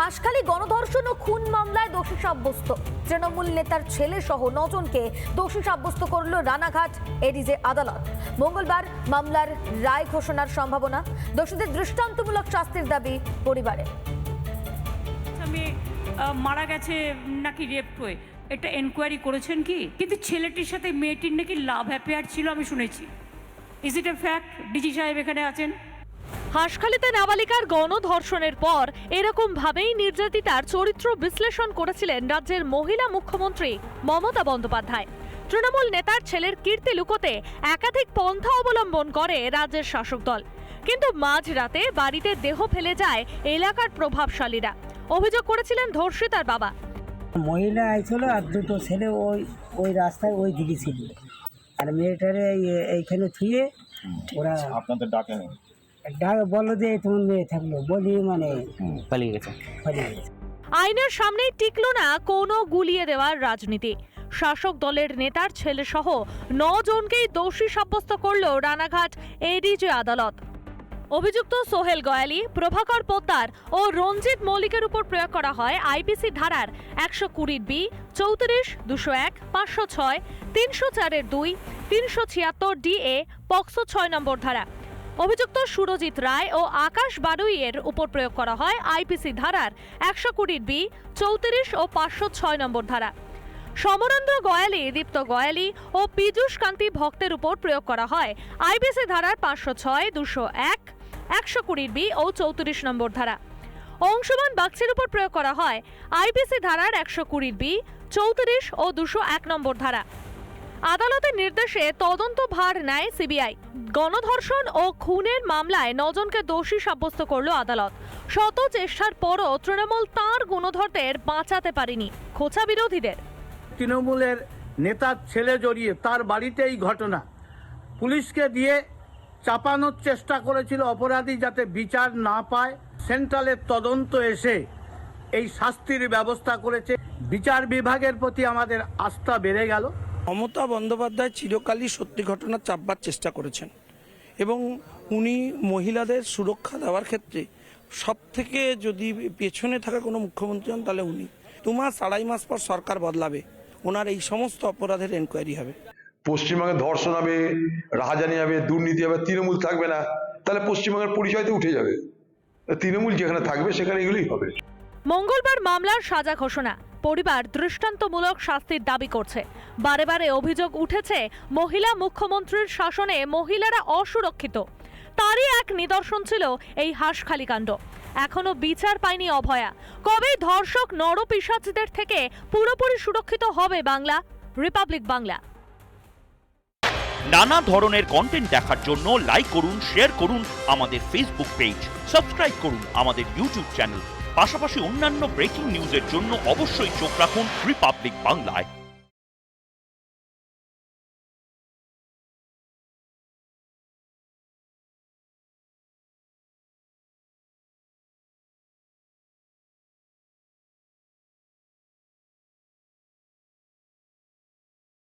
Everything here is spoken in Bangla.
হাসখালি গণধর্ষণ ও খুন মামলায় দোষী সাব্যস্ত তৃণমূল নেতার ছেলে সহ 9 জনকে দোষী সাব্যস্ত করল রানাঘাট এডিজে আদালত। মঙ্গলবার মামলার রায় ঘোষণার সম্ভাবনা। দোষীদের দৃষ্টান্তমূলক শাস্তির দাবি পরিবারের। মারা গেছে নাকি রেপ হয়ে এটা এনকোয়ারি করেছেন কি? কিন্তু ছেলেটির সাথে মেয়েটির নাকি লাভ অ্যাফেয়ার ছিল আমি শুনেছি। Is it a fact? DG সাহেব এখানে আছেন। হাসখালিতে নাবালিকার গণধর্ষণের পর এরকম ভাবেই নির্যাতিতার চরিত্র বিশ্লেষণ করেছিলেন রাজ্যের মহিলা মুখ্যমন্ত্রী মমতা বন্দ্যোপাধ্যায়। তৃণমূল নেতার ছেলের কীর্তি লুকোতে একাধিক পন্থা অবলম্বন করে রাজ্যের শাসক দল, কিন্তু মাঝরাতে বাড়িতে দেহ ফেলে যায় এলাকার প্রভাবশালীরা। অভিযোগ করেছিলেন ধর্ষিতার বাবা। মহিলা আইছিল আর দুটো ছেলে ওই রাস্তায় ওই দিকে ছিল, আর মেয়েটারে এইখানে থুয়ে ওরা আপনাদের ডাকে বললো যে তোমার মেয়ে থাকলো বলি মানে পালিয়ে গেছে। আইনের সামনেই টিকল না কোনো গুলিয়ে দেওয়ার রাজনীতি। শাসক দলের নেতার ছেলে সহ 9 জনকেই দোষী সাব্যস্ত করল রানাঘাট এডিজে আদালত। অভিযুক্ত সোহেল গয়ালি, প্রভাকর পোদ্দার ও রঞ্জিত মল্লিকের উপর প্রয়োগ করা হয় আইপিসি ধারার 120B, 34, 201, 506, 304(2), 376 DA, পক্সো 6 নম্বর ধারা। অভিযুক্ত সুরজিৎ রায় ও আকাশ বারুইয়ের উপর প্রয়োগ করা হয় আইপিসি ধারার 120B, 34 ও 506 নম্বর ধারা। সমরেন্দ্র গয়ালি, দীপ্ত গয়ালি ও পীযূষ কান্তি ভক্তের উপর প্রয়োগ করা হয় আইপিসি ধারার 506, 201, 120B ও 34 নম্বর ধারা। অংশমান বাগচির উপর প্রয়োগ করা হয় আইপিসি ধারার 120B, 34 ও 201 নম্বর ধারা। আদালতের নির্দেশে তদন্ত ভার নেয় সিবিআই। গণধর্ষণ ও খুনের মামলায় 9 জনকে দোষী সাব্যস্ত করল আদালত। শত চেষ্টার পরও তৃণমূল তাঁর গুণধরদের বাঁচাতে পারেনি খোঁচা বিরোধীদের। তৃণমূলের নেতার ছেলে জড়িয়ে তার বাড়িতে এই ঘটনা, পুলিশকে দিয়ে চাপানোর চেষ্টা করেছিল অপরাধী যাতে বিচার না পায়। সেন্ট্রালের তদন্ত এসে এই শাস্তির ব্যবস্থা করেছে। বিচার বিভাগের প্রতি আমাদের আস্থা বেড়ে গেল। মমতা বন্দ্যোপাধ্যায় চিরকালই সত্যি ঘটনা চাপবার চেষ্টা করেছেন এবং উনি মহিলাদের সুরক্ষা দেওয়ার ক্ষেত্রে সব থেকে যদি পেছনে থাকা কোনো মুখ্যমন্ত্রী হন তাহলে উনি। 2 মাস 2.5 মাস পর সরকার বদলাবে, ওনার এই সমস্ত অপরাধের এনকোয়ারি হবে। পশ্চিমবঙ্গে ধর্ষণ হবে, রাহাজানি হবে, দুর্নীতি হবে, তৃণমূল থাকবে না, তাহলে পশ্চিমবঙ্গের পরিচয় তো উঠে যাবে। তৃণমূল যেখানে থাকবে সেখানে এগুলোই হবে। মঙ্গলবার মামলার সাজা ঘোষণা। পরিবার দৃষ্টান্তমূলক শাস্তির দাবি করছে। বারে বারে অভিযোগ উঠেছে মহিলা মুখ্যমন্ত্রীর শাসনে মহিলারা অসুরক্ষিত। তারই এক নিদর্শন ছিল এই হাসখালি কাণ্ড। এখনো বিচার পায়নি অভয়া। কবে ধর্ষক নরপিশাচদের থেকে পুরোপুরি সুরক্ষিত হবে বাংলা? রিপাবলিক বাংলা। নানা ধরনের কন্টেন্ট দেখার জন্য লাইক করুন, শেয়ার করুন আমাদের ফেসবুক পেজ, সাবস্ক্রাইব করুন আমাদের ইউটিউব চ্যানেল। পাশাপাশি অন্যান্য ব্রেকিং নিউজের জন্য অবশ্যই চোখ রাখুন রিপাবলিক বাংলায়।